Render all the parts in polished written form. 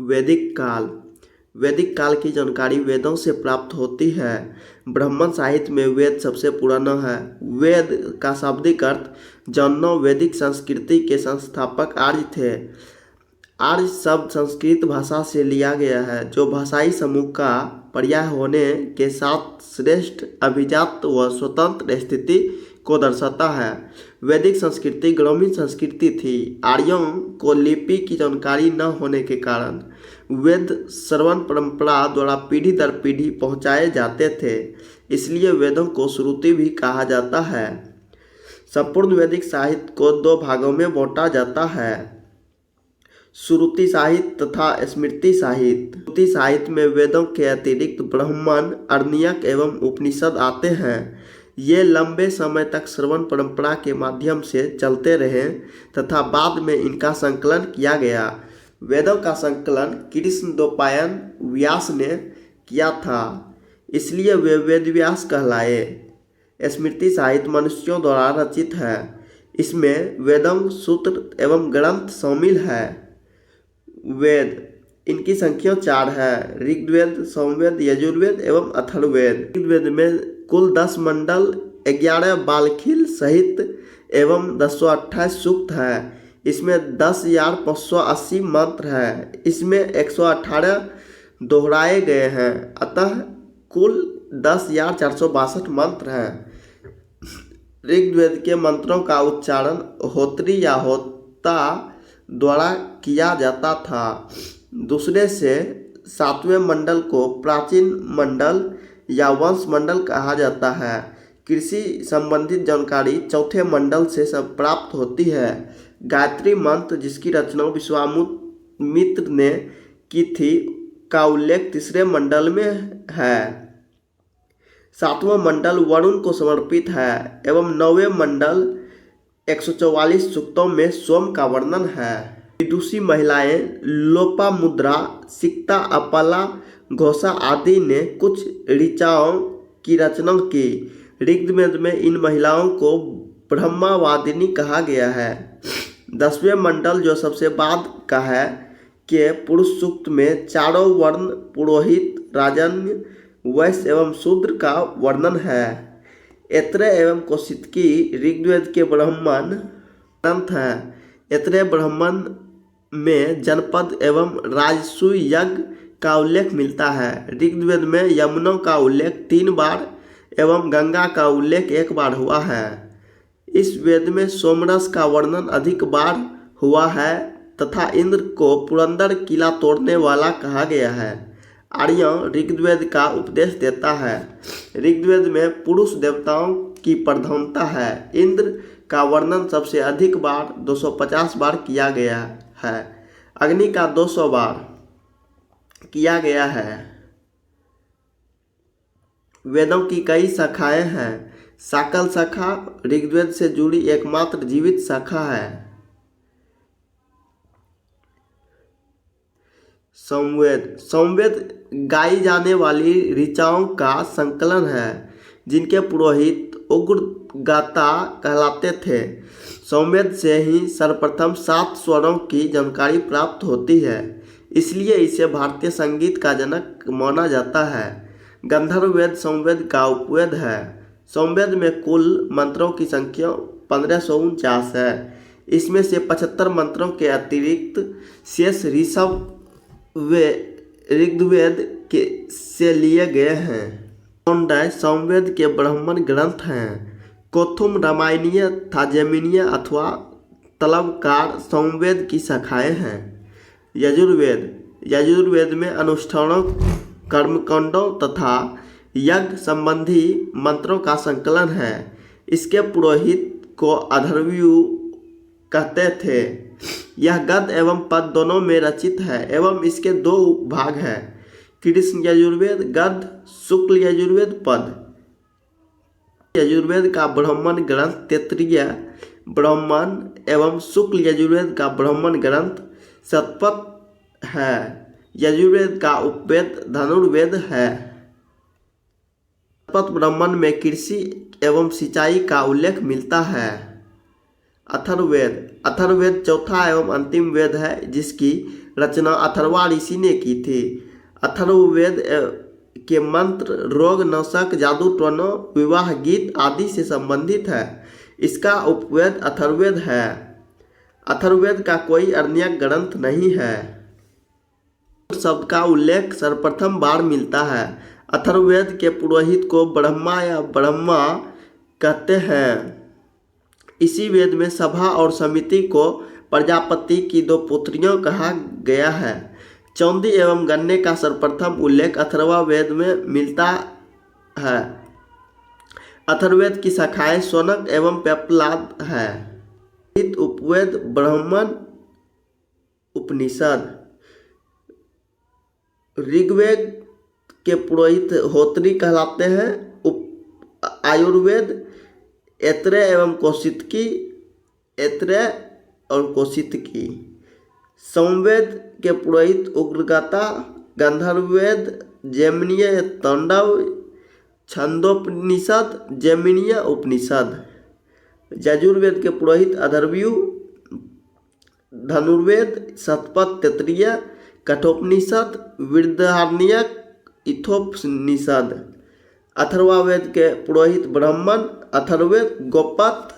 वैदिक काल। वैदिक काल की जानकारी वेदों से प्राप्त होती है। ब्राह्मण साहित्य में वेद सबसे पुराना है। वेद का शाब्दिक अर्थ जानना। वैदिक संस्कृति के संस्थापक आर्य थे। आर्य शब्द संस्कृत भाषा से लिया गया है, जो भाषाई समूह का पर्याय होने के साथ श्रेष्ठ, अभिजात व स्वतंत्र स्थिति को दर्शाता है। वैदिक संस्कृति ग्रामीण संस्कृति थी। आर्यों को लिपि की जानकारी न होने के कारण वेद श्रवण परंपरा द्वारा पीढ़ी दर पीढ़ी पहुँचाए जाते थे, इसलिए वेदों को श्रुति भी कहा जाता है। संपूर्ण वैदिक साहित्य को दो भागों में बांटा जाता है, श्रुति साहित्य तथा स्मृति साहित्य। श्रुति साहित्य में वेदों के अतिरिक्त ब्राह्मण, आरण्यक एवं उपनिषद आते हैं। ये लंबे समय तक श्रवण परंपरा के माध्यम से चलते रहे तथा बाद में इनका संकलन किया गया। वेदों का संकलन कृष्णद्वैपायन व्यास ने किया था, इसलिए वे वेदव्यास कहलाए। स्मृति साहित्य मनुष्यों द्वारा रचित है। इसमें वेदों, सूत्र एवं ग्रंथ शामिल है। वेद, इनकी संख्या 4 है: ऋग्वेद, सामवेद, यजुर्वेद एवं अथर्ववेद। ऋग्वेद में कुल 10 मंडल, 11 बालखिल सहित एवं 228 सूक्त है। इसमें 10,580 मंत्र है। इसमें 118 दोहराए गए हैं, अतः कुल 10,462 मंत्र हैं। ऋग्वेद के मंत्रों का उच्चारण होत्री या होता द्वारा किया जाता था। दूसरे से 7वें मंडल को प्राचीन मंडल या वंश मंडल कहा जाता है। कृषि संबंधित जानकारी चौथे मंडल से सब प्राप्त होती है। गायत्री मंत्र, जिसकी रचना विश्वामित्र ने की थी, का उल्लेख तीसरे मंडल में है। 7वां मंडल वरुण को समर्पित है एवं 9वें मंडल 144 सूक्तों में सोम का वर्णन है। विदुषी महिलाएं लोपामुद्रा, सिक्ता, अपला, घोषा आदि ने कुछ ऋचाओं की रचना की। ऋग्वेद में इन महिलाओं को ब्रह्मवादिनी कहा गया है। 10वें मंडल, जो सबसे बाद का है, के पुरुष सूक्त में चारों वर्ण पुरोहित, राजन्य, वैश्य एवं शूद्र का वर्णन है। ऐत्रेय एवं कौशिकी ऋग्वेद के ब्राह्मण ग्रंथ हैं। ऐत्रेय ब्राह्मण में जनपद एवं राजसूय यज्ञ का उल्लेख मिलता है। ऋग्वेद में यमुना का उल्लेख 3 बार एवं गंगा का उल्लेख 1 बार हुआ है। इस वेद में सोमरस का वर्णन अधिक बार हुआ है तथा इंद्र को पुरंदर किला तोड़ने वाला कहा गया है। आर्य ऋग्वेद का उपदेश देता है। ऋग्वेद में पुरुष देवताओं की प्रधानता है। इंद्र का वर्णन सबसे अधिक बार 250 बार किया गया है। अग्नि का 200 बार किया गया है। वेदों की कई शाखाएं हैं। साकल शाखा ऋग्वेद से जुड़ी एकमात्र जीवित शाखा है। सामवेद गाई जाने वाली ऋचाओं का संकलन है, जिनके पुरोहित उग्र गाता कहलाते थे। सामवेद से ही सर्वप्रथम 7 स्वरों की जानकारी प्राप्त होती है, इसलिए इसे भारतीय संगीत का जनक माना जाता है। गंधर्व वेद सामवेद का उपवेद है। सामवेद में कुल मंत्रों की संख्या 1549 है। इसमें से 75 मंत्रों के अतिरिक्त शेष ऋषभ ऋग्वेद के से लिए गए हैं। कौंडय सामवेद के ब्राह्मण ग्रंथ हैं। कौथुम रामायणीय, थाजेमिनीय अथवा तलवकार सामवेद की शाखाएं हैं। यजुर्वेद में अनुष्ठानों, कर्मकांडों तथा यज्ञ संबंधी मंत्रों का संकलन है। इसके पुरोहित को अथर्वयु कहते थे। यह गद्य एवं पद दोनों में रचित है एवं इसके 2 भाग हैं: कृष्ण यजुर्वेद गद्य, शुक्ल यजुर्वेद पद। यजुर्वेद का ब्राह्मण ग्रंथ तैत्तिरीय ब्राह्मण एवं शुक्ल यजुर्वेद का ब्राह्मण ग्रंथ शतपथ है। यजुर्वेद का उपवेद धनुर्वेद है। शतपथ ब्राह्मण में कृषि एवं सिंचाई का उल्लेख मिलता है। अथर्ववेद चौथा एवं अंतिम वेद है, जिसकी रचना अथर्वा ऋषि ने की थी। अथर्ववेद के मंत्र रोग नाशक, जादू टोना, विवाह गीत आदि से संबंधित है। इसका उपवेद अथर्ववेद है। अथर्ववेद का कोई अन्य ग्रंथ नहीं है। शब्द का उल्लेख सर्वप्रथम बार मिलता है। अथर्ववेद के पुरोहित को ब्रह्मा या ब्रह्मा कहते हैं। इसी वेद में सभा और समिति को प्रजापति की 2 पुत्रियों कहा गया है। चौंदी एवं गन्ने का सर्वप्रथम उल्लेख अथर्वा वेद में मिलता है। अथर्ववेद की शाखाएं शौनक एवं पेपलाद है। उपवेद ब्राह्मण उपनिषद। ऋग्वेद के पुरोहित होत्री कहलाते हैं। आयुर्वेद ऐत्रेय एवं कौशितकी, ऐत्रेय और कौशितकी। सामवेद के पुरोहित उग्रगाता। गंधर्ववेद जैमिनीय तांडव, छंदोपनिषद जैमिनीय उपनिषद। यजुर्वेद के पुरोहित अथर्वयु। धनुर्वेद शतपथ तैत्तिरीय, कठोपनिषद बृहदारण्यक, इथोपनिषद। अथर्ववेद के पुरोहित ब्राह्मण। अथर्ववेद गोपथ,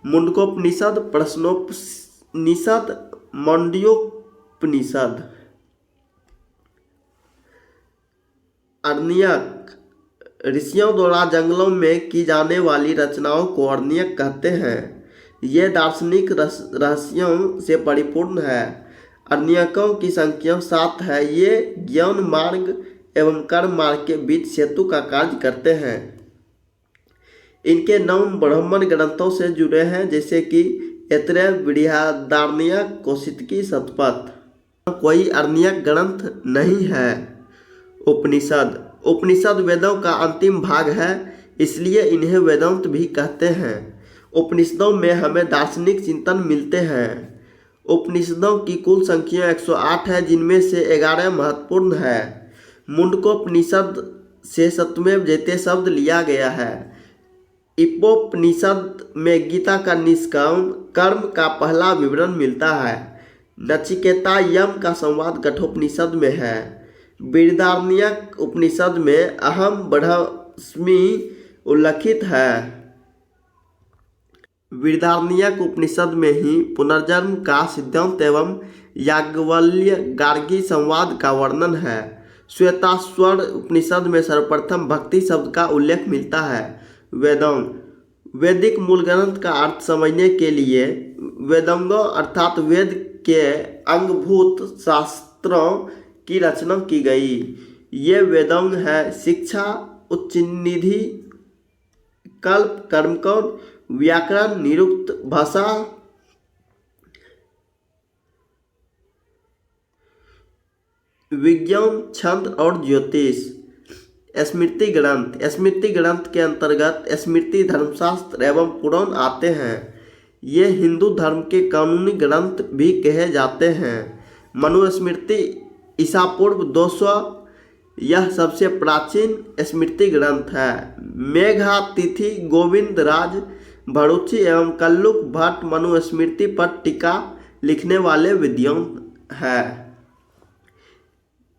मुंडकोपनिषद, प्रश्नोपनिषद, मांडव्योपनिषद। अरण्यक ऋषियों द्वारा जंगलों में की जाने वाली रचनाओं को अरण्यक कहते हैं। ये दार्शनिक रहस्यों से परिपूर्ण है। अरण्यकों की संख्या 7 है। ये ज्ञान मार्ग एवं कर्म मार्ग के बीच सेतु का कार्य करते हैं। इनके नाम ब्राह्मण ग्रंथों से जुड़े हैं, जैसे कि ऐत्रेय, बृहदारण्यक, कौशितकी, शतपथ। कोई अरण्यक ग्रंथ नहीं है। उपनिषद। उपनिषद वेदों का अंतिम भाग है, इसलिए इन्हें वेदांत भी कहते हैं। उपनिषदों में हमें दार्शनिक चिंतन मिलते हैं। उपनिषदों की कुल संख्या 108 है, जिनमें से 11 महत्वपूर्ण है। मुंडकोपनिषद से सत्यमेव जयते शब्द लिया गया है। इपोपनिषद में गीता का निष्काम कर्म का पहला विवरण मिलता है। नचिकेता यम का संवाद कठोपनिषद में है। बृहदारण्यक उपनिषद में अहम ब्रह्मास्मि उल्लिखित है। बृहदारण्यक उपनिषद में ही पुनर्जन्म का सिद्धांत एवं याज्ञवल्क्य गार्गी संवाद का वर्णन है। श्वेताश्वर उपनिषद में सर्वप्रथम भक्ति शब्द का उल्लेख मिलता है। वेदांग। वैदिक मूल ग्रंथ का अर्थ समझने के लिए वेदांगों अर्थात वेद के अंगभूत शास्त्रों की रचना की गई। ये वेदांग है शिक्षा, उच्चनिधि, कल्प, कर्मकांड, व्याकरण, निरुक्त, भाषा, विज्ञान, छंद और ज्योतिष। स्मृति ग्रंथ। स्मृति ग्रंथ के अंतर्गत स्मृति, धर्मशास्त्र एवं पुराण आते हैं। ये हिंदू धर्म के कानूनी ग्रंथ भी कहे जाते हैं। मनुस्मृति ईसा पूर्व 200, यह सबसे प्राचीन स्मृति ग्रंथ है। मेघातिथि गोविंद राज भरूची एवं कल्लुक भट्ट मनुस्मृति पर टीका लिखने वाले विद्वान हैं।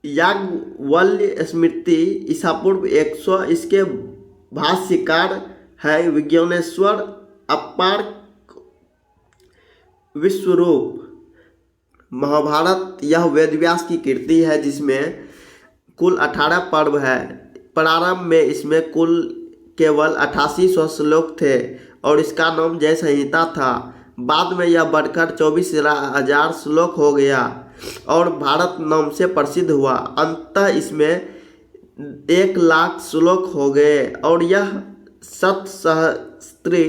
याज्ञवल्क्य स्मृति ईसा पूर्व 100, इसके भाष्यकार है विज्ञानेश्वर अपार विश्वरूप। महाभारत यह वेदव्यास की कृति है, जिसमें कुल 18 पर्व है। प्रारंभ में इसमें कुल केवल 8800 श्लोक थे और इसका नाम जय संहिता था। बाद में यह बढ़कर 24,000 श्लोक हो गया और भारत नाम से प्रसिद्ध हुआ। अंततः इसमें 1,00,000 श्लोक हो गए और यह सतसहस्त्री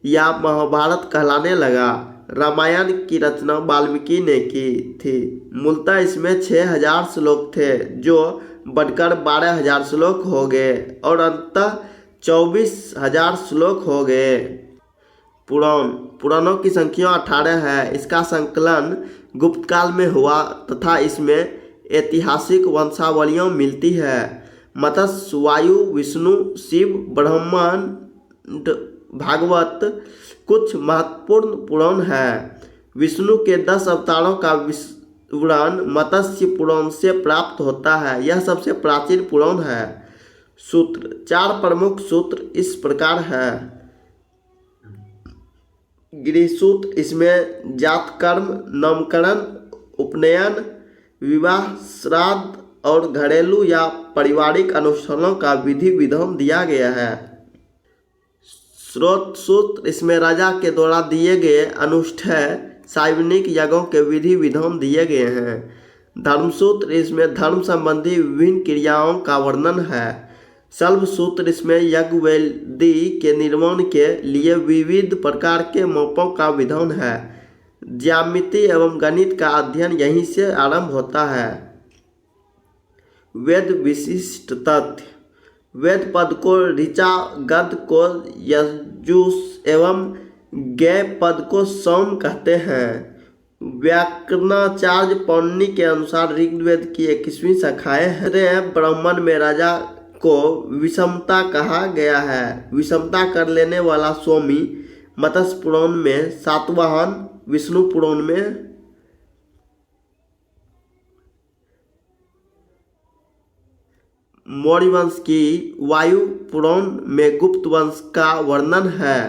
या महाभारत कहलाने लगा। रामायण की रचना वाल्मीकि ने की थी। मूलतः इसमें 6,000 श्लोक थे, जो बढ़कर 12,000 श्लोक हो गए और अंततः 24,000 श्लोक हो गए। पुराणों की संख्या 18 है। इसका संकलन गुप्त काल में हुआ तथा इसमें ऐतिहासिक वंशावलियाँ मिलती है। मत्स्य, वायु, विष्णु, शिव, ब्रह्मांड, भागवत कुछ महत्वपूर्ण पुराण है। विष्णु के 10 अवतारों का पुराण मत्स्य पुराण से प्राप्त होता है। यह सबसे प्राचीन पुराण है। सूत्र, 4 प्रमुख सूत्र इस प्रकार है। गृह सूत्र, इसमें जात कर्म, नामकरण, उपनयन, विवाह, श्राद्ध और घरेलू या पारिवारिक अनुष्ठानों का विधि विधान दिया गया है। स्रोत सूत्र, इसमें राजा के द्वारा दिए गए अनुष्ठेय सार्वजनिक यज्ञों के विधि विधान दिए गए हैं। धर्मसूत्र, इसमें धर्म संबंधी विभिन्न क्रियाओं का वर्णन है। शल्भ सूत्र, इसमें यज्ञ वेदी के निर्माण के लिए विविध प्रकार के मापों का विधान है। ज्यामिति एवं गणित का अध्ययन यहीं से आरंभ होता है। वेद विशिष्ट तथ्य, वेद पद को ऋचा, गद को यजुष एवं ज्ञ पद को सौम कहते हैं। व्याकरणाचार्य पौनी के अनुसार ऋग्वेद की 21वीं शाखाएं हैं। ब्राह्मण में राजा को विषमता कहा गया है। विषमता कर लेने वाला स्वामी मत्स्य पुराण में सातवाहन, विष्णु पुराण में मौर्य वंश की वायु पुराण में गुप्त वंश का वर्णन है।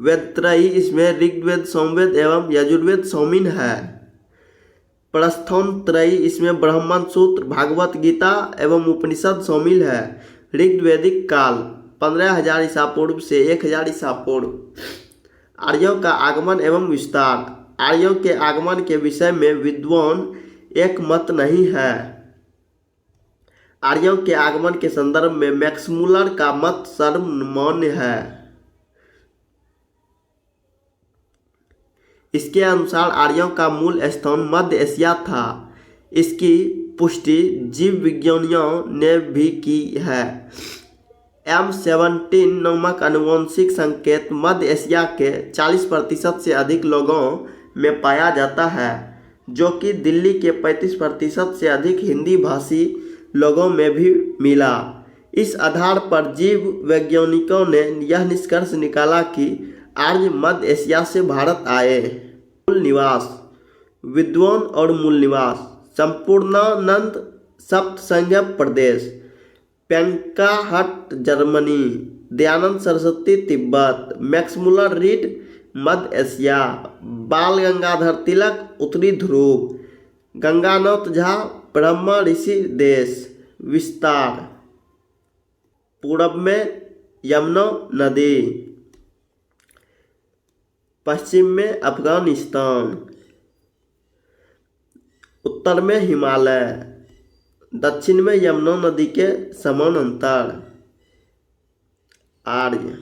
वेदत्रयी, इसमें ऋग्वेद, सामवेद एवं यजुर्वेद शामिल है। प्रस्थान त्रयी, इसमें ब्राह्मण सूत्र, भागवत गीता एवं उपनिषद शामिल है। ऋग्वेदिक काल 15,000 ईसा पूर्व से 1,000 ईसा पूर्व। आर्यों का आगमन एवं विस्तार, आर्यों के आगमन के विषय में विद्वान एक मत नहीं है। आर्यों के आगमन के संदर्भ में मैक्समुलर का मत सर्वमान्य है। इसके अनुसार आर्यों का मूल स्थान मध्य एशिया था। इसकी पुष्टि जीव विज्ञानियों ने भी की है। M17 नामक आनुवंशिक संकेत मध्य एशिया के 40% से अधिक लोगों में पाया जाता है, जो कि दिल्ली के 35% से अधिक हिंदी भाषी लोगों में भी मिला। इस आधार पर जीव वैज्ञानिकों ने यह निष्कर्ष निकाला कि आर्य मध्य एशिया से भारत आए। मूल निवास, विद्वान और मूल निवास, संपूर्णानंद सप्तसंज्ञ प्रदेश, पेंकाहट जर्मनी, दयानंद सरस्वती तिब्बत, मैक्समुलर रीड मध्य एशिया, बाल गंगाधर तिलक उत्तरी ध्रुव, गंगानाथ झा ब्रह्म ऋषि देश। विस्तार, पूर्व में यमुना नदी, पश्चिम में अफगानिस्तान, उत्तर में हिमालय, दक्षिण में यमुना नदी के समानांतर। आर्य,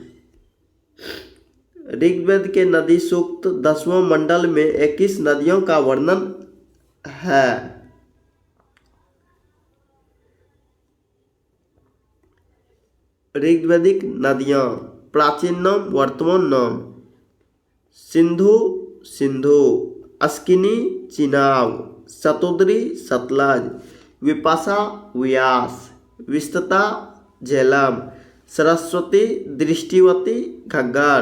ऋग्वेद के नदी सूक्त 10वें मंडल में 21 नदियों का वर्णन है। ऋग्वेदिक नदियाँ, प्राचीन नाम, वर्तमान नाम: सिंधु सिंधु, अस्किनी चिनाब, सतोदरी सतलज, विपाशा व्यास, विस्तता झेलम, सरस्वती दृष्टिवती घग्गर,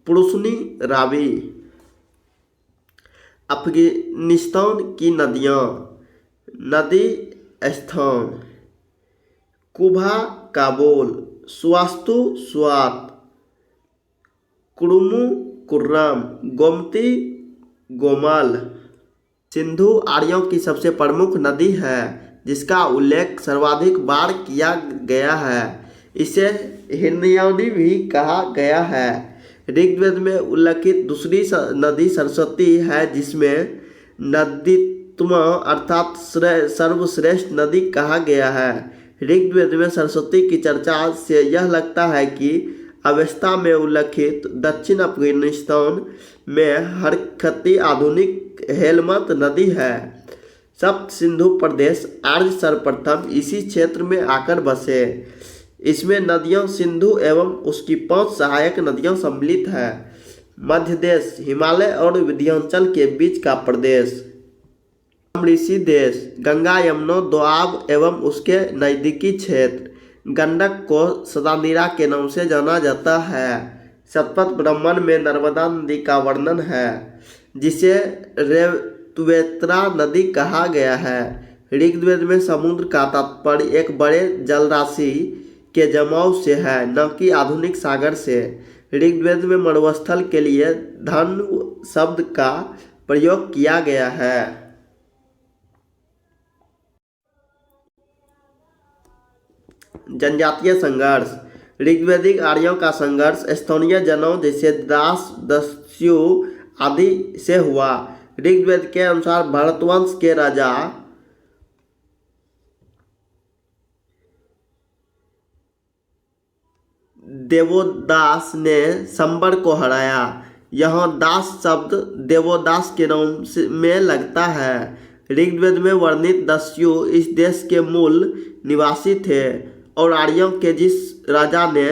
पुरुषनी रावी। अफगानिस्तान की नदियाँ: नदी स्थान, कुभा काबुल, स्वास्तु स्वात, कुरुमु कुर्रम, गोमती गोमल। सिंधु आर्यों की सबसे प्रमुख नदी है, जिसका उल्लेख सर्वाधिक बार किया गया है। इसे हिंदयानी भी कहा गया है। ऋग्वेद में उल्लेखित दूसरी नदी सरस्वती है, जिसमें नदीत्व अर्थात सर्वश्रेष्ठ नदी कहा गया है। ऋग्वेद में सरस्वती की चर्चा से यह लगता है कि अवस्था में उल्लेखित दक्षिण अफगानिस्तान में हरखती आधुनिक हेलमत नदी है। सप्त सिंधु प्रदेश आर्य सर्वप्रथम इसी क्षेत्र में आकर बसे। इसमें नदियां सिंधु एवं उसकी 5 सहायक नदियां सम्मिलित है। मध्य देश हिमालय और विंध्याचल के बीच का प्रदेश। ऋषि देश गंगा यमुना दोआब एवं उसके नज़दीकी क्षेत्र। गंडक को सदानीरा के नाम से जाना जाता है। शतपथ ब्राह्मण में नर्मदा नदी का वर्णन है। जिसे रेतवेत्रा नदी कहा गया है। ऋग्वेद में समुद्र का तात्पर्य एक बड़े जलराशि के जमाव से है, न कि आधुनिक सागर से। ऋग्वेद में मरुस्थल के लिए धन शब्द का प्रयोग किया गया है। जनजातीय संघर्ष। ऋग्वैदिक आर्यों का संघर्ष स्थानीय जनों जैसे दास, दस्यु आदि से हुआ। ऋग्वेद के अनुसार भरतवंश के राजा देवोदास ने संबर को हराया। यहाँ दास शब्द देवोदास के नाम में लगता है। ऋग्वेद में वर्णित दस्यु इस देश के मूल निवासी थे और आर्यों के जिस राजा ने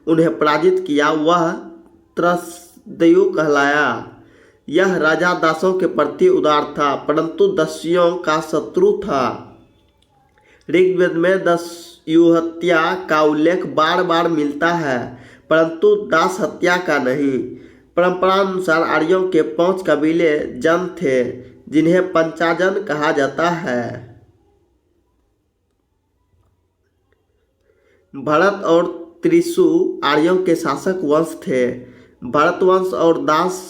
उन्हें पराजित किया वह त्रसदयु कहलाया। यह राजा दासों के प्रति उदार था, परंतु दस्युओं का शत्रु था। ऋग्वेद में दस्यु हत्या का उल्लेख बार बार मिलता है, परंतु दास हत्या का नहीं। परंपरानुसार आर्यों के 5 कबीले जन थे, जिन्हें पंचाजन कहा जाता है। भरत और त्रिशु आर्यों के शासक वंश थे। भरतवंश और दास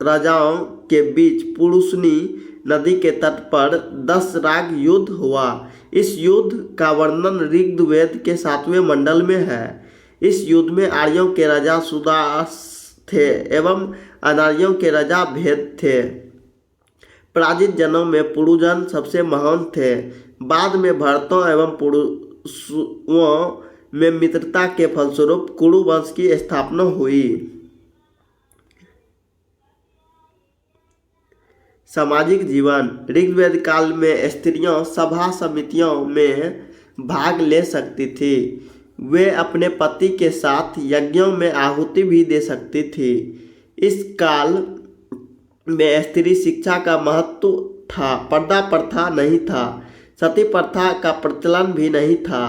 राजाओं के बीच पुरुषनी नदी के तट पर 10 राग युद्ध हुआ। इस युद्ध का वर्णन ऋग्वेद के 7वें मंडल में है। इस युद्ध में आर्यों के राजा सुदास थे एवं अनार्यों के राजा भेद थे। पराजित जनों में पुरुजन सबसे महान थे। बाद में भरतों एवं पुरुषों में मित्रता के फलस्वरूप कुरु वंश की स्थापना हुई। सामाजिक जीवन। ऋग्वेद काल में स्त्रियां सभा समितियों में भाग ले सकती थी। वे अपने पति के साथ यज्ञों में आहुति भी दे सकती थी। इस काल में स्त्री शिक्षा का महत्व था। पर्दा प्रथा नहीं था। सती प्रथा का प्रचलन भी नहीं था।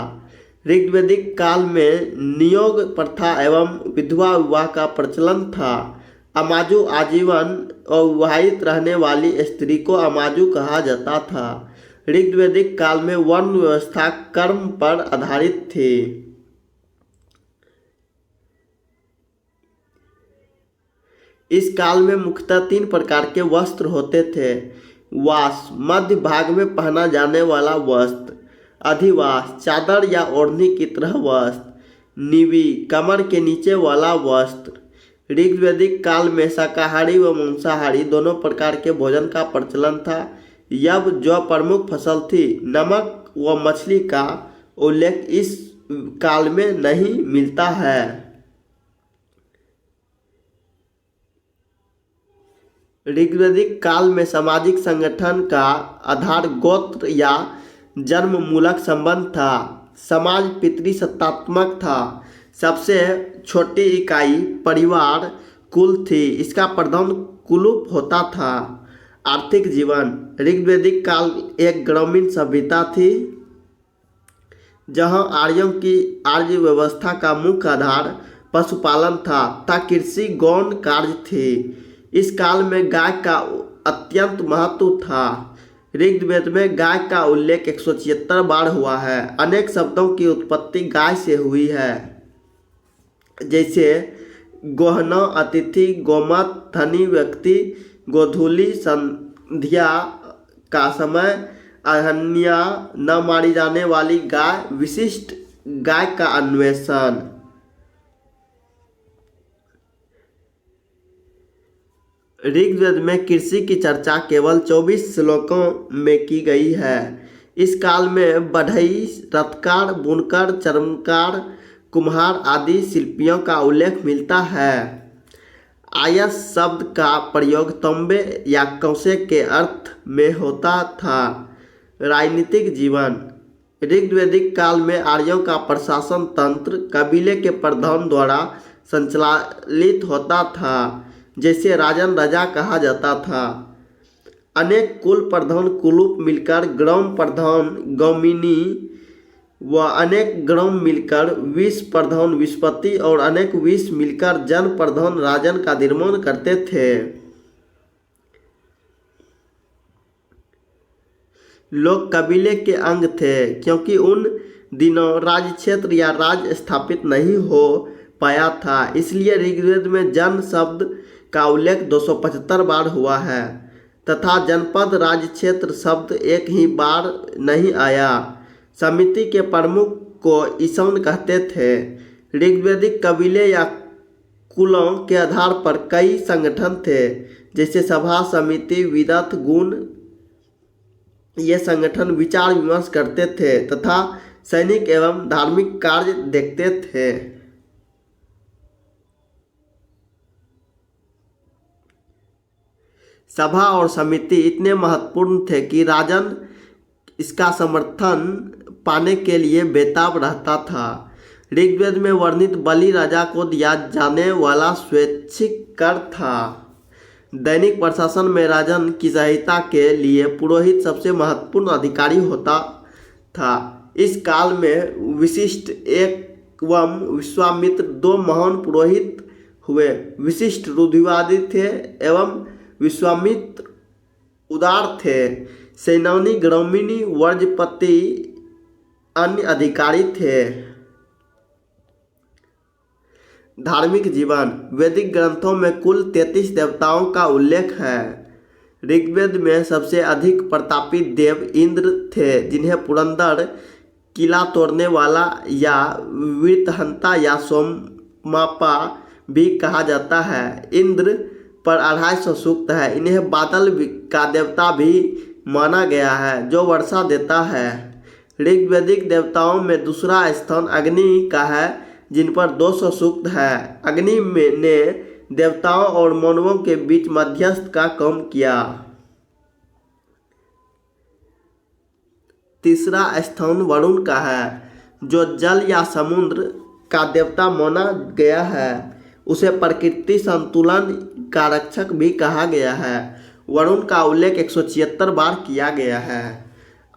ऋग्वैदिक काल में नियोग प्रथा एवं विधवा विवाह का प्रचलन था। अमाजु आजीवन अविवाहित रहने वाली स्त्री को अमाजु कहा जाता था। ऋग्वैदिक काल में वर्ण व्यवस्था कर्म पर आधारित थी। इस काल में मुख्यतः 3 प्रकार के वस्त्र होते थे। वास, मध्य भाग में पहना जाने वाला वस्त्र। अधिवास, चादर या ओढ़नी की तरह वस्त्र। निवि, कमर के नीचे वाला वस्त्र। ऋग्वैदिक काल में शाकाहारी व मांसाहारी दोनों प्रकार के भोजन का प्रचलन था। यव जो प्रमुख फसल थी। नमक व मछली का उल्लेख इस काल में नहीं मिलता है। ऋग्वैदिक काल में सामाजिक संगठन का आधार गोत्र या जन्म मूलक संबंध था। समाज पितृसत्तात्मक था। सबसे छोटी इकाई परिवार कुल थी। इसका प्रधान कुलूप होता था। आर्थिक जीवन। ऋग्वैदिक काल एक ग्रामीण सभ्यता थी, जहां आर्यों की आर्य व्यवस्था का मुख्य आधार पशुपालन था कृषि गौण कार्य थे। इस काल में गाय का अत्यंत महत्व था। ऋग्वेद में गाय का उल्लेख 176 बार हुआ है। अनेक शब्दों की उत्पत्ति गाय से हुई है, जैसे गोहना अतिथि, गोमत, धनी व्यक्ति, गोधूली, संध्या का समय, अहन्या, न मारी जाने वाली गाय, विशिष्ट गाय का अन्वेषण। ऋग्वेद में कृषि की चर्चा केवल 24 श्लोकों में की गई है। इस काल में बढ़ई, रथकार, बुनकर, चर्मकार, कुम्हार आदि शिल्पियों का उल्लेख मिलता है। आयस शब्द का प्रयोग तांबे या कौसे के अर्थ में होता था। राजनीतिक जीवन। ऋग्वैदिक काल में आर्यों का प्रशासन तंत्र कबीले के प्रधान द्वारा संचालित होता था, जैसे राजन राजा कहा जाता था। अनेक कुल प्रधान कुलूप मिलकर ग्राम प्रधान गौमिनी व अनेक ग्राम मिलकर विष प्रधान विस्पति और अनेक विष मिलकर जन प्रधान राजन का निर्माण करते थे। लोग कबीले के अंग थे, क्योंकि उन दिनों राज्य क्षेत्र या राज्य स्थापित नहीं हो पाया था। इसलिए ऋग्वेद में जन शब्द का उल्लेख 275 बार हुआ है तथा जनपद राज्य क्षेत्र शब्द एक ही बार नहीं आया। समिति के प्रमुख को ईसवन कहते थे। ऋग्वेदिक कबीले या कुलों के आधार पर कई संगठन थे, जैसे सभा, समिति, विदत, गुण। ये संगठन विचार विमर्श करते थे तथा सैनिक एवं धार्मिक कार्य देखते थे। सभा और समिति इतने महत्वपूर्ण थे कि राजन इसका समर्थन पाने के लिए बेताब रहता था। ऋग्वेद में वर्णित बलि राजा को दिया जाने वाला स्वैच्छिक कर था। दैनिक प्रशासन में राजन की सहायता के लिए पुरोहित सबसे महत्वपूर्ण अधिकारी होता था। इस काल में वशिष्ठ एवं विश्वामित्र दो महान पुरोहित हुए। वशिष्ठ रूढ़िवादी थे एवं विश्वामित्र उदार थे। सेनानी, ग्रामीणी, वर्जपति अन्य अधिकारी थे। धार्मिक जीवन। वैदिक ग्रंथों में कुल 33 देवताओं का उल्लेख है। ऋग्वेद में सबसे अधिक प्रतापी देव इंद्र थे, जिन्हें पुरंदर, किला तोड़ने वाला या वीरहंता या सोमापा भी कहा जाता है। इंद्र पर 250 सूक्त है। इन्हें बादल का देवता भी माना गया है, जो वर्षा देता है। ऋग्वेदिक देवताओं में दूसरा स्थान अग्नि का है, जिन पर 200 सूक्त है। अग्नि ने देवताओं और मानवों के बीच मध्यस्थ का काम किया। तीसरा स्थान वरुण का है, जो जल या समुद्र का देवता माना गया है। उसे प्रकृति संतुलन का रक्षक भी कहा गया है। वरुण का उल्लेख 176 बार किया गया है।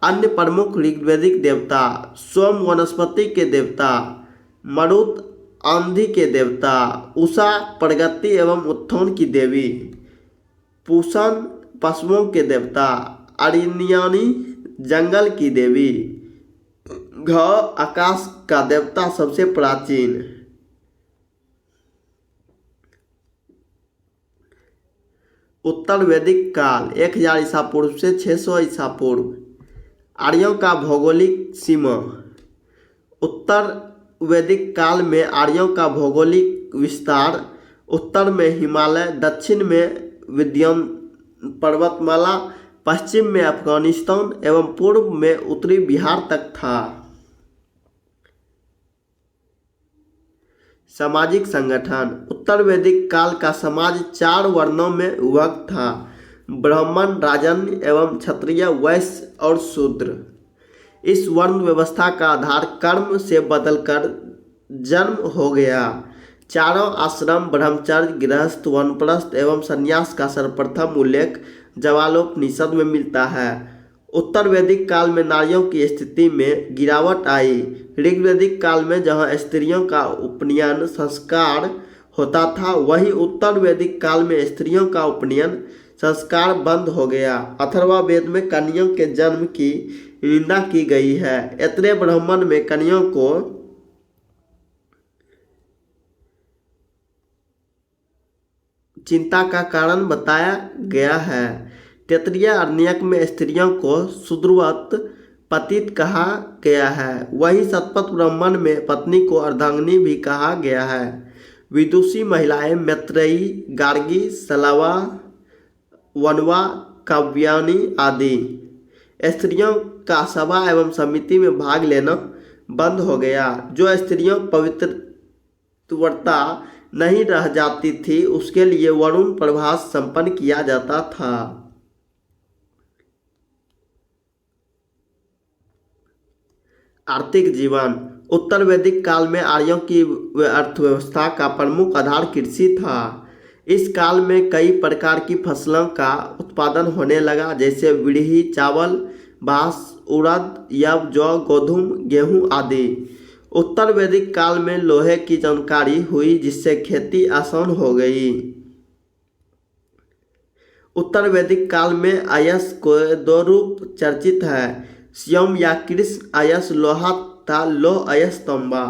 अन्य प्रमुख ऋग्वेदिक देवता: सोम वनस्पति के देवता, मरुत आंधी के देवता, उषा प्रगति एवं उत्थान की देवी, पूषण पशुओं के देवता, अरिण्यानी जंगल की देवी, घ आकाश का देवता सबसे प्राचीन। उत्तर वैदिक काल 1000 ईसा पूर्व से 600 ईसा पूर्व। आर्यों का भौगोलिक सीमा। उत्तर वैदिक काल में आर्यों का भौगोलिक विस्तार उत्तर में हिमालय, दक्षिण में विंध्य पर्वतमाला, पश्चिम में अफगानिस्तान एवं पूर्व में उत्तरी बिहार तक था। सामाजिक संगठन। उत्तर वैदिक काल का समाज 4 वर्णों में विभक्त था: ब्राह्मण, राजन्य एवं क्षत्रिय, वैश्य और शूद्र। इस वर्ण व्यवस्था का आधार कर्म से बदलकर जन्म हो गया। चारों आश्रम, ब्रह्मचर्य, गृहस्थ, वानप्रस्थ एवं संन्यास का सर्वप्रथम उल्लेख ज्वालोपनिषद में मिलता है। उत्तर वैदिक काल में नारियों की स्थिति में गिरावट आई। ऋग्वैदिक काल में जहाँ स्त्रियों का उपनयन संस्कार होता था, वहीं उत्तर वैदिक काल में स्त्रियों का उपनयन संस्कार बंद हो गया। अथर्ववेद में कन्याओं के जन्म की निंदा की गई है। ऐत्रेय ब्राह्मण में कन्याओं को चिंता का कारण बताया गया है। तैत्तिरीय आरण्यक में स्त्रियों को शूद्रवत पतित कहा गया है। वहीं शतपथ ब्राह्मण में पत्नी को अर्धांगिनी भी कहा गया है। विदुषी महिलाएं मैत्रेयी, गार्गी, सलावा, वनवा, काव्यानी आदि। स्त्रियों का सभा एवं समिति में भाग लेना बंद हो गया। जो स्त्रियों पवित्रव्रता नहीं रह जाती थी, उसके लिए वरुण प्रभास संपन्न किया जाता था। आर्थिक जीवन। उत्तर वैदिक काल में आर्यों की अर्थव्यवस्था का प्रमुख आधार कृषि था। इस काल में कई प्रकार की फसलों का उत्पादन होने लगा, जैसे विड़ही, चावल, बांस, उड़द, यव, जौ, गोधूम, गेहूं आदि। उत्तर वैदिक काल में लोहे की जानकारी हुई, जिससे खेती आसान हो गई। उत्तर वैदिक काल में आयस को दो रूप चर्चित है, स्वयं या कृष्ण आयस लोहा तथा लोह आयस तांबा।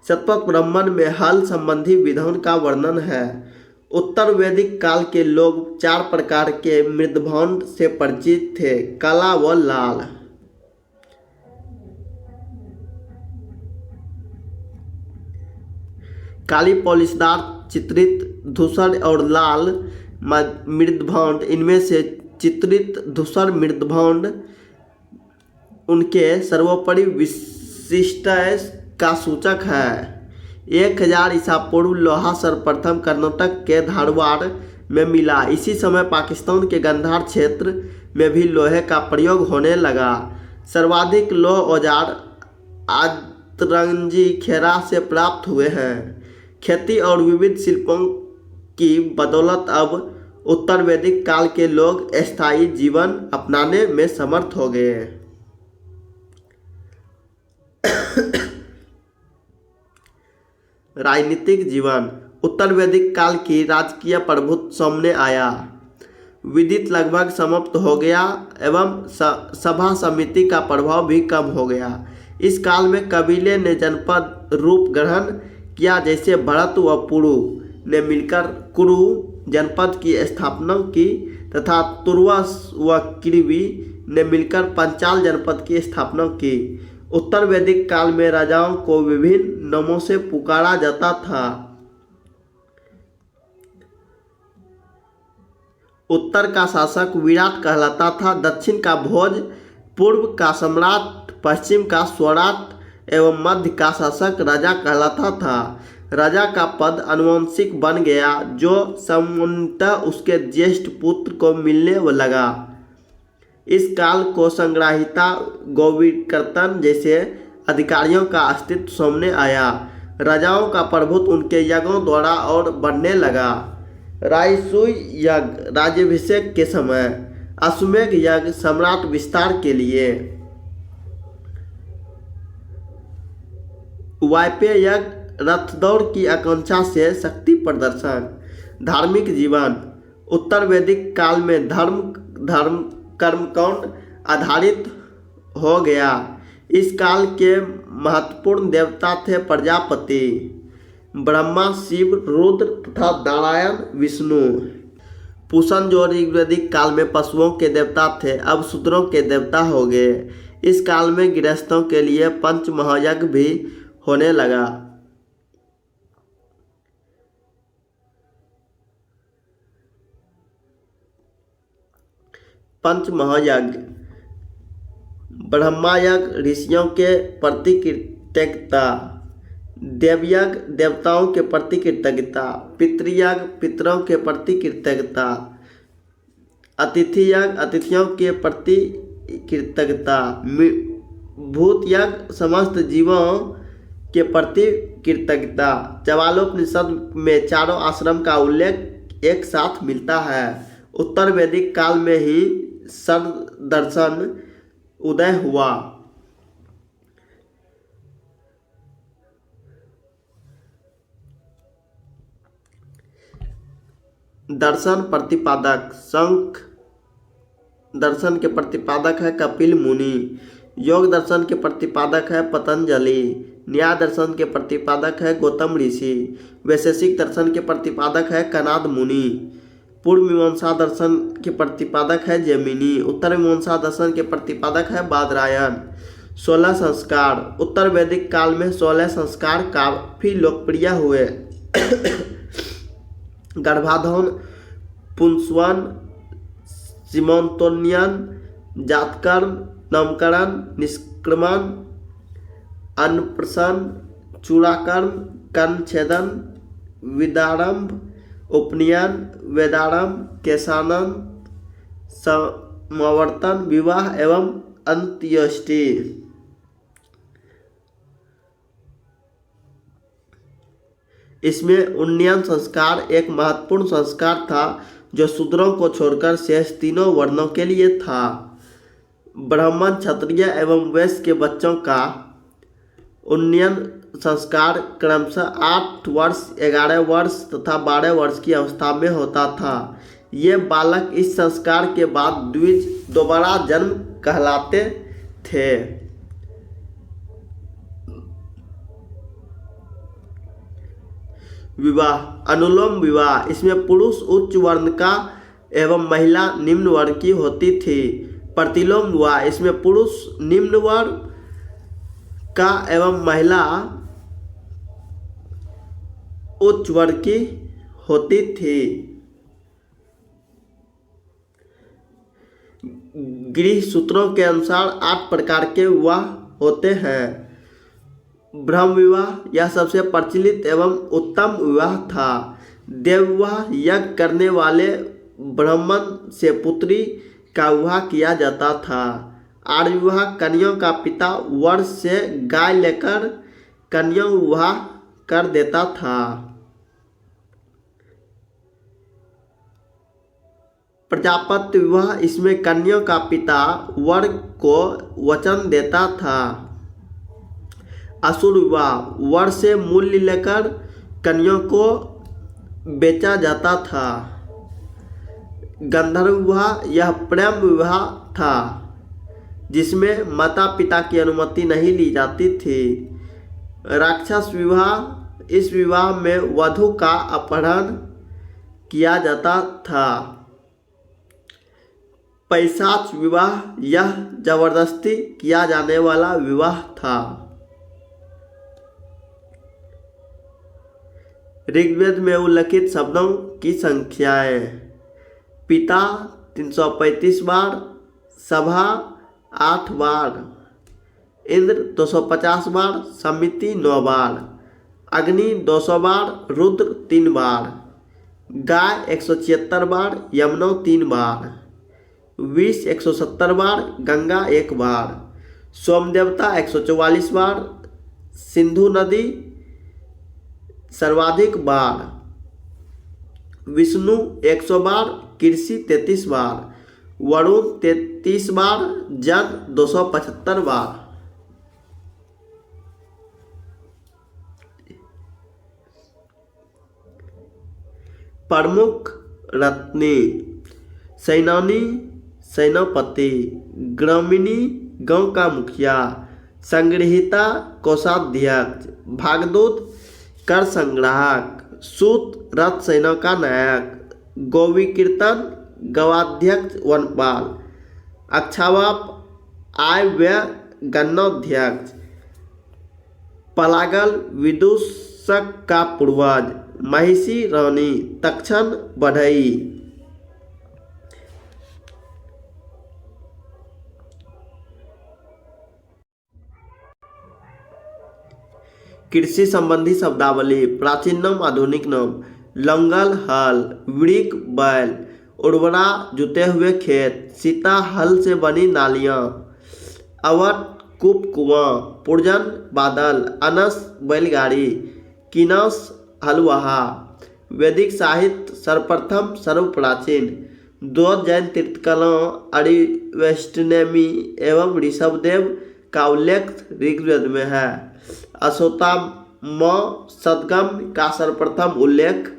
शतपथ ब्राह्मण में हल संबंधी विधान का वर्णन है। उत्तर वैदिक काल के लोग 4 प्रकार के मृदभांड से परिचित थे, काला व लाल। काली पॉलिशदार चित्रित धूसर और लाल मृदभांड। इनमें से चित्रित धूसर मृदभांड उनके सर्वोपरि विशिष्टता का सूचक है। 1000 ईसा पूर्व लोहा सर्वप्रथम कर्नाटक के धारवाड़ में मिला। इसी समय पाकिस्तान के गंधार क्षेत्र में भी लोहे का प्रयोग होने लगा। सर्वाधिक लोह औजार आतरंगी खेरा से प्राप्त हुए हैं। खेती और विविध शिल्पों की बदौलत अब उत्तर वैदिक काल के लोग स्थायी जीवन अपनाने में समर्थ हो गए। राजनीतिक जीवन। उत्तर वैदिक काल की राजकीय प्रभुत्व सामने आया, विदित लगभग समाप्त हो गया एवं सभा समिति का प्रभाव भी कम हो गया। इस काल में कबीले ने जनपद रूप ग्रहण किया, जैसे भरत व पुरु ने मिलकर कुरु जनपद की स्थापना की तथा तुर्वस व किरवी ने मिलकर पंचाल जनपद की स्थापना की। उत्तर वैदिक काल में राजाओं को विभिन्न नामों से पुकारा जाता था। उत्तर का शासक विराट कहलाता था, दक्षिण का भोज, पूर्व का सम्राट, पश्चिम का स्वराट एवं मध्य का शासक राजा कहलाता था। राजा का पद अनुवंशिक बन गया, जो सामान्यतः उसके ज्येष्ठ पुत्र को मिलने लगा। इस काल को संग्राहिता, गोविकर्तन जैसे अधिकारियों का अस्तित्व सामने आया। राजाओं का प्रभुत्व उनके यज्ञों द्वारा और बढ़ने लगा। राजसूय यज्ञ राज्याभिषेक के समय, अश्वमेध यज्ञ सम्राट विस्तार के लिए, वायपेय यज्ञ रथ दौड़ की आकांक्षा से शक्ति प्रदर्शन। धार्मिक जीवन। उत्तर वैदिक काल में धर्म कर्मकांड आधारित हो गया। इस काल के महत्वपूर्ण देवता थे प्रजापति, ब्रह्मा, शिव, रुद्र तथा नारायण विष्णु। पूषण जो ऋग्वैदिक काल में पशुओं के देवता थे, अब शूद्रों के देवता हो गए। इस काल में गृहस्थों के लिए पंच महायज्ञ भी होने लगा। पंच महायज्ञ। ब्रह्मयज्ञ ऋषियों के प्रति कृतज्ञता, देवयज्ञ देवताओं के प्रति कृतज्ञता, पितृयज्ञ पितरों के प्रति कृतज्ञता, अतिथि यज्ञ अतिथियों के प्रति कृतज्ञता, भूत यज्ञ समस्त जीवों के प्रति कृतज्ञता। चवालोपनिषद में चारों आश्रम का उल्लेख एक साथ मिलता है। उत्तर वैदिक काल में ही सदर्शन उदय हुआ। दर्शन प्रतिपादक। सांख्य दर्शन के प्रतिपादक है कपिल मुनि, योग दर्शन के प्रतिपादक है पतंजलि, न्याय दर्शन के प्रतिपादक है गौतम ऋषि, वैशेषिक दर्शन के प्रतिपादक है कनाद मुनि, पूर्व मीमांसा दर्शन के प्रतिपादक है जैमिनी, उत्तर मीमांसा दर्शन के प्रतिपादक है बादरायण। 16 संस्कार। उत्तर वैदिक काल में 16 संस्कार काफी लोकप्रिय हुए। गर्भाधान, पुंसवन, सीमंतोन्नयन, जातकर्म, नामकरण, निष्क्रमण, अन्नप्राशन, चूड़ाकर्म, कर्णछेदन, विदारंभ, उपनयन, वेदारंभ, केशानंद, समावर्तन, विवाह एवं अंत्येष्टि। इसमें उन्नयन संस्कार एक महत्वपूर्ण संस्कार था, जो शूद्रों को छोड़कर शेष तीनों वर्णों के लिए था। ब्राह्मण, क्षत्रिय एवं वैश्य के बच्चों का उन्नयन संस्कार क्रमशः 8 वर्ष, 11 वर्ष तथा 12 वर्ष की अवस्था में होता था। ये बालक इस संस्कार के बाद द्विज दोबारा जन्म कहलाते थे। विवाह, अनुलोम विवाह, इसमें पुरुष उच्च वर्ण का एवं महिला निम्न वर्ण की होती थी। प्रतिलोम विवाह, इसमें पुरुष निम्न वर्ण का एवं महिला उच्च वर्ण की होती थी। गृह सूत्रों के अनुसार 8 प्रकार के विवाह होते हैं। ब्रह्म विवाह यह सबसे प्रचलित एवं उत्तम विवाह था। देव विवाह, यज्ञ करने वाले ब्राह्मण से पुत्री का विवाह किया जाता था। आर्य विवाह, कन्याओं का पिता वर से गाय लेकर कन्या विवाह कर देता था। प्रजापत्य विवाह, इसमें कन्या का पिता वर को वचन देता था। असुर विवाह, वर से मूल्य लेकर कन्या को बेचा जाता था। गंधर्व विवाह, यह प्रेम विवाह था जिसमें माता पिता की अनुमति नहीं ली जाती थी। राक्षस विवाह, इस विवाह में वधू का अपहरण किया जाता था। पैशाच विवाह, यह जबरदस्ती किया जाने वाला विवाह था। ऋग्वेद में उल्लिखित शब्दों की संख्याएं: पिता 335 बार, सभा 8 बार, इंद्र 250 बार, समिति 9 बार, अग्नि 200 बार, रुद्र 3 बार, गाय 176 बार, यमुना 3 बार, विष 170 बार, गंगा 1 बार, सोम देवता 144 बार, सिंधु नदी सर्वाधिक बार, विष्णु 100 बार, कृषि 33 बार, वरुण 33 बार, जन 275 बार। प्रमुख रत्नी: सेनानी सेनापति, ग्रामिणी गांव का मुखिया, संग्रहिता कोषाध्यक्ष, भागदूत कर संग्राहक, सूत रथ सेना का नायक, गोविकीर्तन गवाध्यक्ष वनपाल, अक्षावाप आय व्यय गणनाध्यक्ष, पलागल विदूषक का पूर्वज, महिषी रानी, तक्षण बढ़ई। कृषि संबंधी शब्दावली: प्राचीन नाम, आधुनिक नाम: लंगल हल, वृक बैल, उर्वरा जुते हुए खेत, सीता हल से बनी नालियाँ, अवट कूप कुआं, पुरजन बादल, अनस बैलगाड़ी, किनस हलवाहा। वैदिक साहित्य सर्वप्रथम सर्वप्राचीन: द्वैत जैन तीर्थंकरों अरिवेष्टनेमी एवं ऋषभदेव का उल्लेख ऋग्वेद में है। अश्वत्थामा सदगम का सर्वप्रथम उल्लेख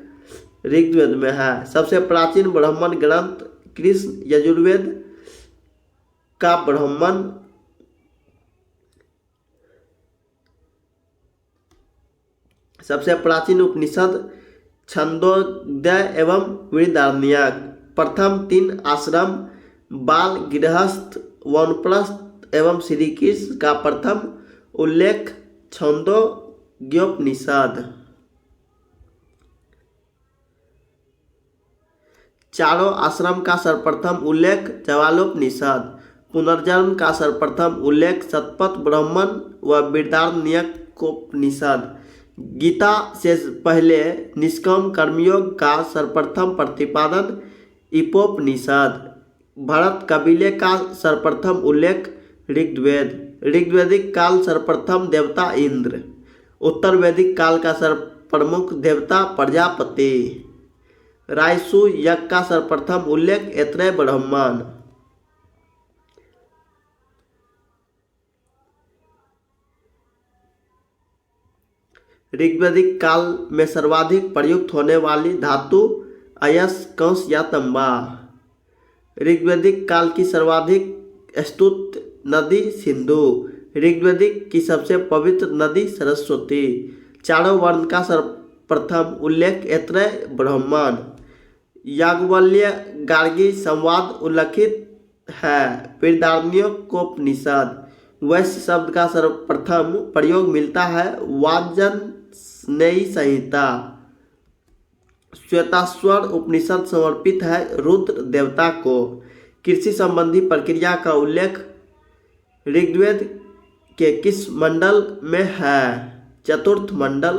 ऋग्वेद में है। सबसे प्राचीन ब्राह्मण ग्रंथ कृष्ण यजुर्वेद का ब्राह्मण सबसे प्राचीन उपनिषद छंदोदय एवं बृहदारण्यक। प्रथम 3 आश्रम बाल, गृहस्थ, वानप्रस्थ एवं श्री कृष्ण का प्रथम उल्लेख छंदोग्योपनिषद। चारों आश्रम का सर्वप्रथम उल्लेख ज्वालोपनिषद। पुनर्जन्म का सर्वप्रथम उल्लेख शतपथ ब्राह्मण व बृहदारण्यकोपनिषद। गीता से पहले निष्काम कर्मयोग का सर्वप्रथम प्रतिपादन ईपोपनिषद। भरत कबीले का सर्वप्रथम उल्लेख ऋग्वेद। ऋग्वैदिक काल सर्वप्रथम देवता इंद्र। उत्तर वैदिक काल का सर्वप्रमुख देवता प्रजापति। रायसु यज्ञ का सर्वप्रथम उल्लेख ऐत्रेय ब्राह्मण। ऋग्वैदिक काल में सर्वाधिक प्रयुक्त होने वाली धातु अयस, कंस या तंबा। ऋग्वैदिक काल की सर्वाधिक स्तुत नदी सिंधु। ऋग्वैदिक की सबसे पवित्र नदी सरस्वती। चारों वर्ण का सर्वप्रथम उल्लेख ऐत्रेय ब्राह्मण याज्ञवल्क्य गार्गी संवाद उल्लिखित है। बृहदारण्यकोपनिषद। वैश्य शब्द का सर्वप्रथम प्रयोग मिलता है वाजसनेयी संहिता। श्वेताश्वर उपनिषद समर्पित है रुद्र देवता को। कृषि संबंधी प्रक्रिया का उल्लेख ऋग्वेद के किस मंडल में है? चतुर्थ मंडल